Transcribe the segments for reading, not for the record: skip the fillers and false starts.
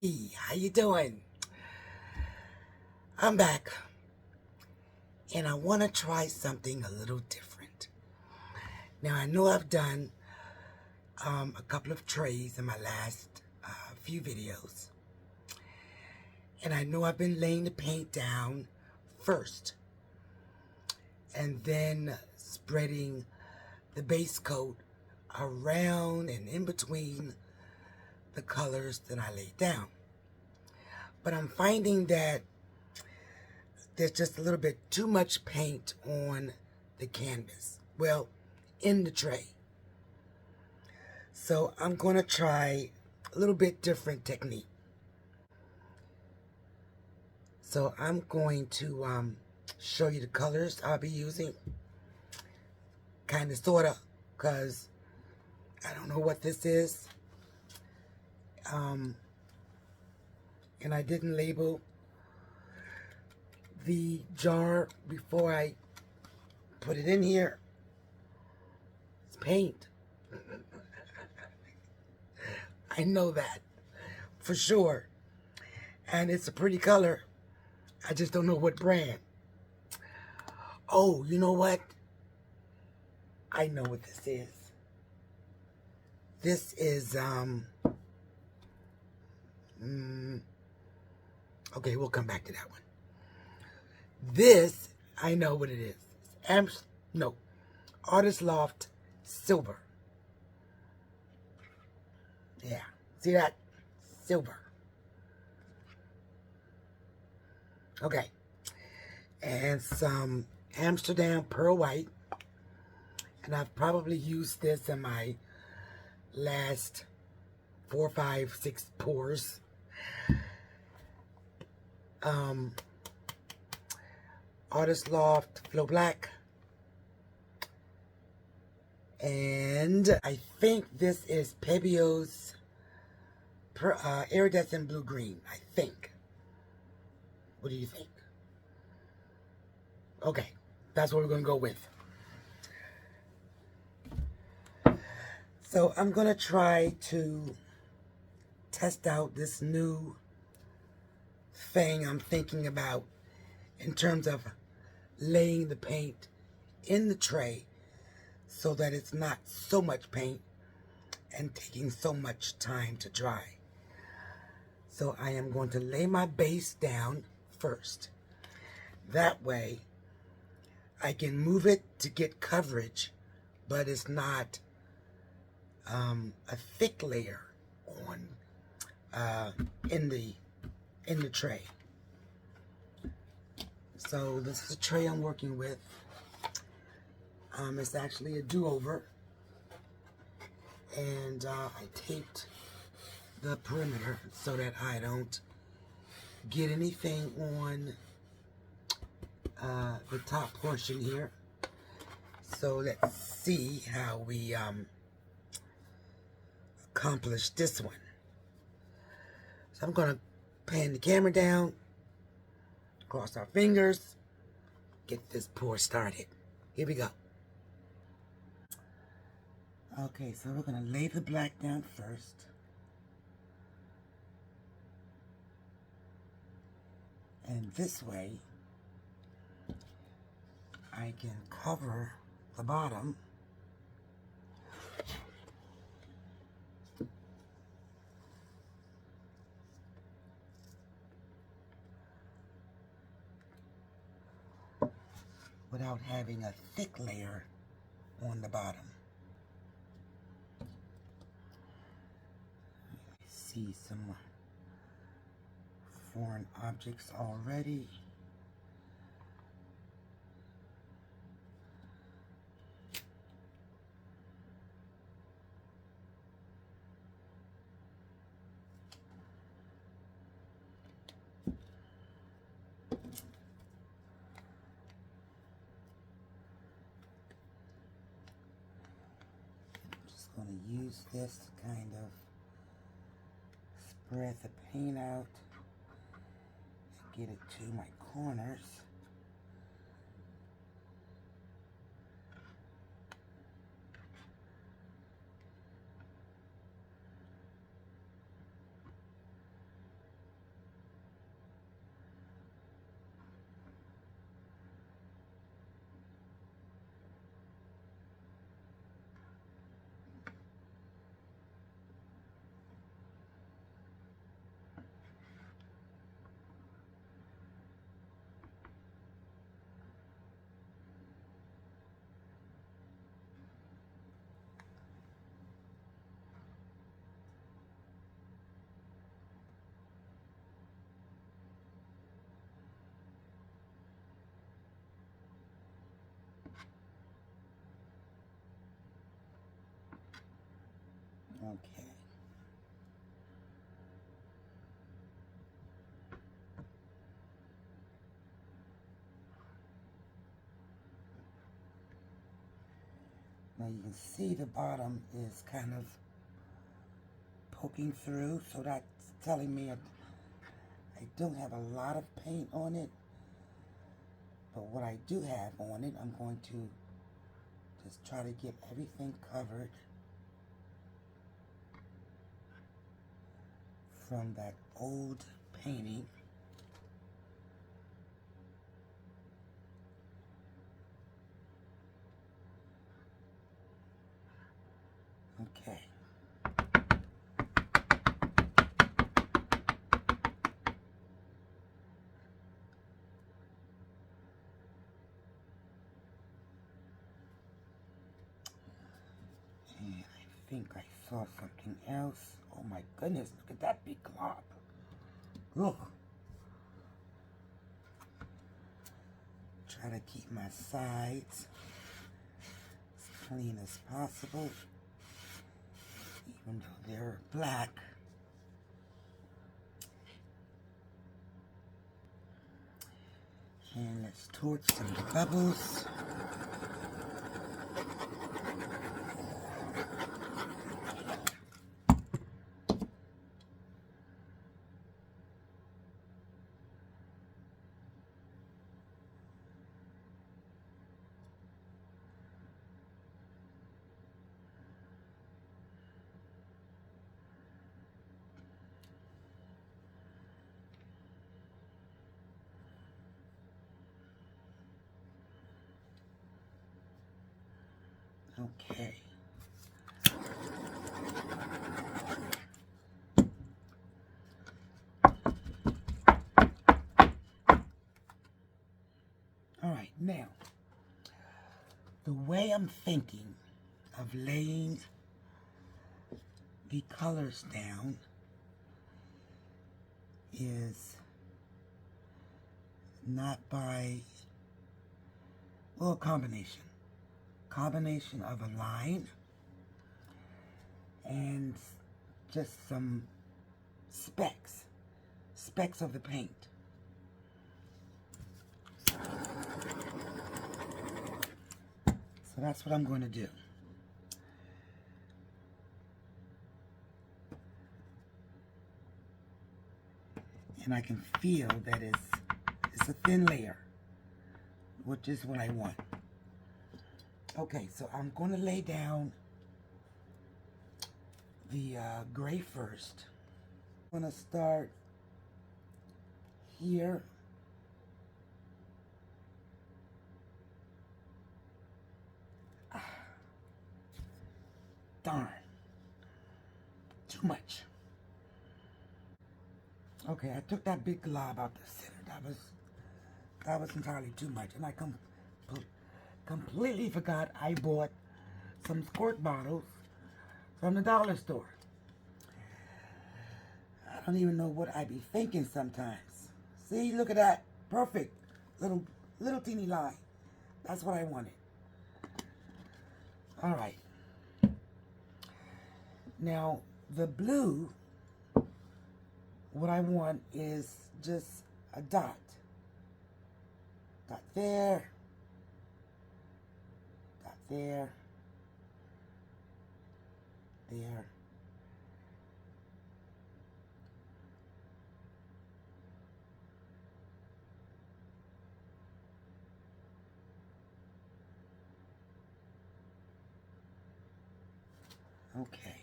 Hey, how you doing? I'm back, and I want to try something a little different. Now, I know I've done a couple of trays in my last few videos, and I know I've been laying the paint down first, and then spreading the base coat around and in between the colors that I laid down. But I'm finding that there's just a little bit too much paint on the canvas. Well, in the tray. So I'm going to try a little bit different technique. So I'm going to show you the colors I'll be using. Kind of, sort of, because I don't know what this is. And I didn't label the jar before I put it in here. It's paint. I know that for sure. And it's a pretty color. I just don't know what brand. Oh, you know what? I know what this is. This is, okay, we'll come back to that one. This, I know what it is. It's Artist Loft Silver. Yeah, see that? Silver. Okay. And some Amsterdam Pearl White. And I've probably used this in my last 4, 5, 6 pours. Artist Loft Flow Black. And I think this is Pebeo's Iridescent Blue Green, I think. What do you think? Okay, that's what we're going to go with. So I'm going to try to test out this new thing I'm thinking about in terms of laying the paint in the tray so that it's not so much paint and taking so much time to dry. So I am going to lay my base down first. That way I can move it to get coverage, but it's not a thick layer on in the tray. So this is a tray I'm working with. It's actually a do-over, and I taped the perimeter so that I don't get anything on the top portion here. So let's see how we accomplish this one. So I'm going to pan the camera down, cross our fingers, get this pour started. Here we go. Okay, so we're going to lay the black down first. And this way, I can cover the bottom without having a thick layer on the bottom. I see some foreign objects already. I'm going to use this to kind of spread the paint out and get it to my corners. Okay. Now you can see the bottom is kind of poking through, so that's telling me I don't have a lot of paint on it. But what I do have on it, I'm going to just try to get everything covered from that old painting. Okay. And I think I saw something else. Oh my goodness, look at that big glob. Look. Try to keep my sides as clean as possible, even though they're black. And let's torch some bubbles. Okay. All right, now, the way I'm thinking of laying the colors down is not by, well, combination of a line and just some specks of the paint. So that's what I'm going to do. And I can feel that it's a thin layer, which is what I want. Okay, so I'm going to lay down the gray first. I'm going to start here. Darn. Too much. Okay, I took that big glob out the center. That was entirely too much. And I completely forgot I bought some squirt bottles from the dollar store. I don't even know what I be thinking sometimes. See, look at that. Perfect. Little teeny line. That's what I wanted. All right. Now, the blue, what I want is just a dot. Dot there. Dot there. There. Okay.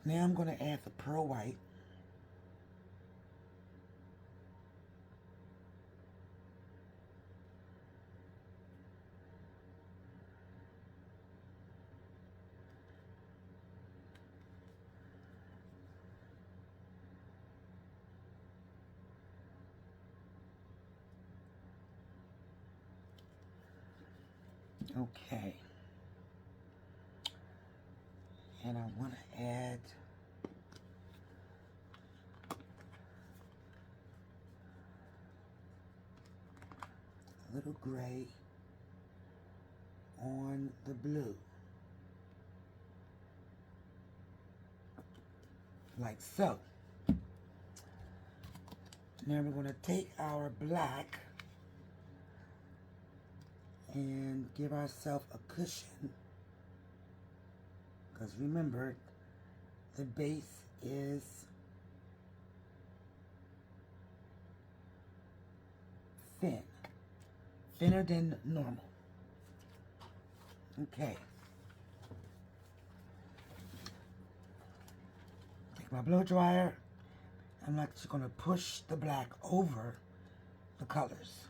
Now I'm going to add the pearl white. Okay. And I want to add a little gray on the blue. like so. Now we're going to take our black and give ourselves a cushion, because remember, the base is thin, thinner than normal. Okay. Take my blow dryer. I'm actually going to push the black over the colors.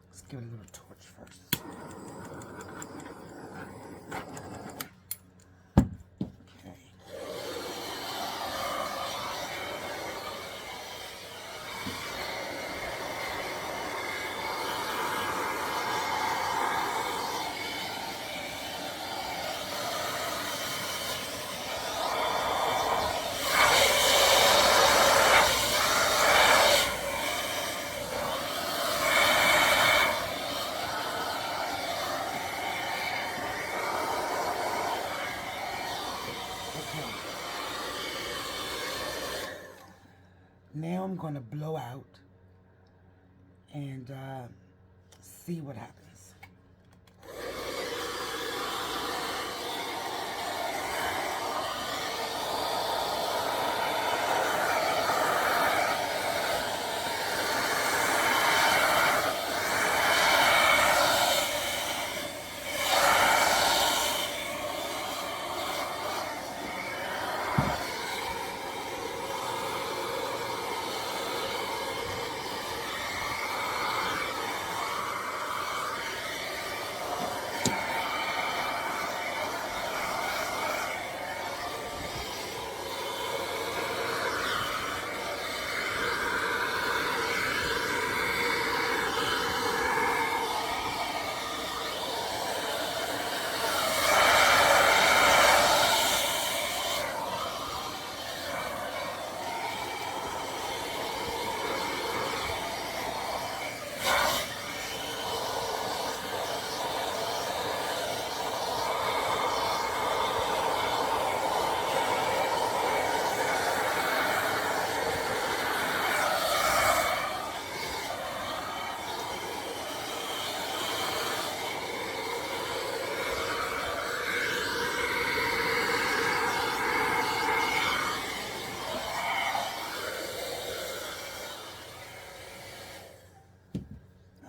Let's give it a little torch first. Now I'm going to blow out and see what happens.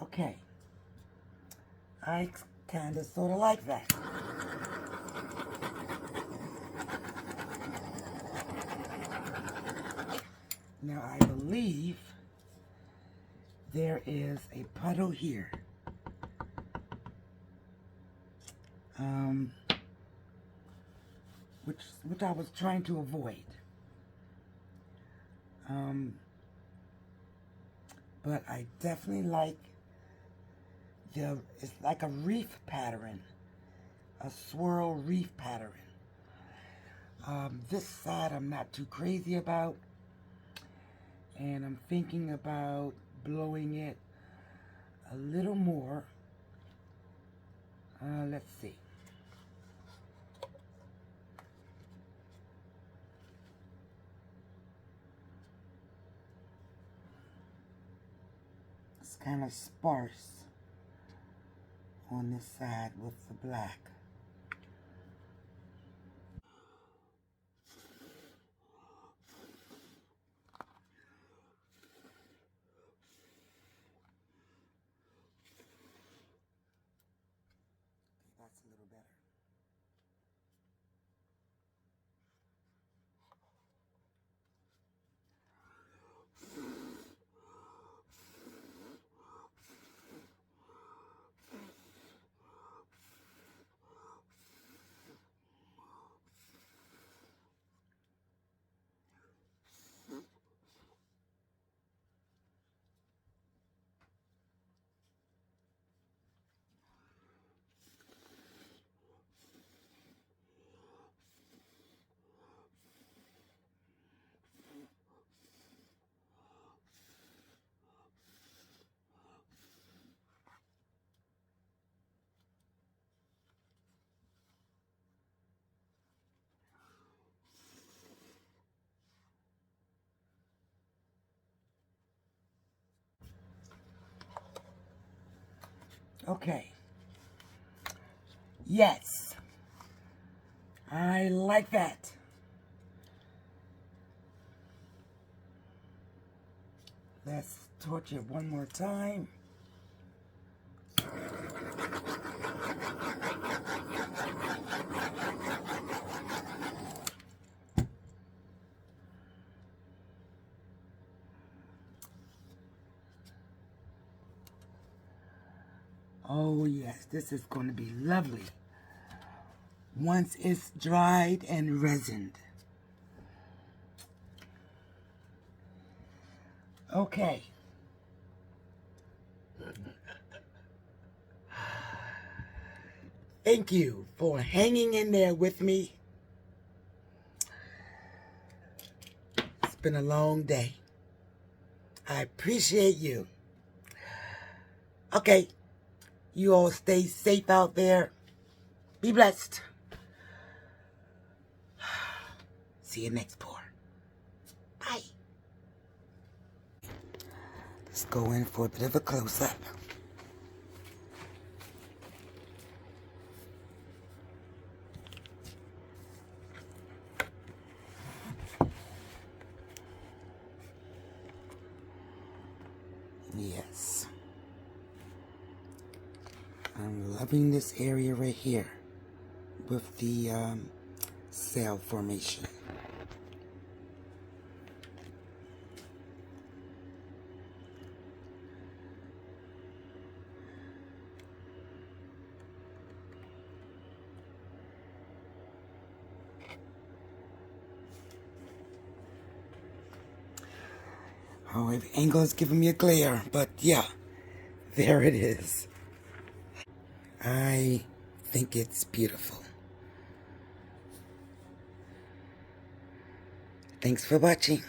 Okay, I kind of sort of like that. Now I believe there is a puddle here. Which I was trying to avoid. But I definitely like it's like a reef pattern, a swirl reef pattern. This side I'm not too crazy about, and I'm thinking about blowing it a little more. Let's see. It's kind of sparse on this side with the black. That's a little better. Okay. Yes. I like that. Let's torch it one more time. Oh yes, this is going to be lovely once it's dried and resined. Okay. Thank you for hanging in there with me. It's been a long day. I appreciate you. Okay. You all stay safe out there. Be blessed. See you next pour. Bye. Let's go in for a bit of a close-up. Yes. I'm loving this area right here with the sail formation. Oh, the angle is giving me a glare, but yeah, there it is. I think it's beautiful. Thanks for watching.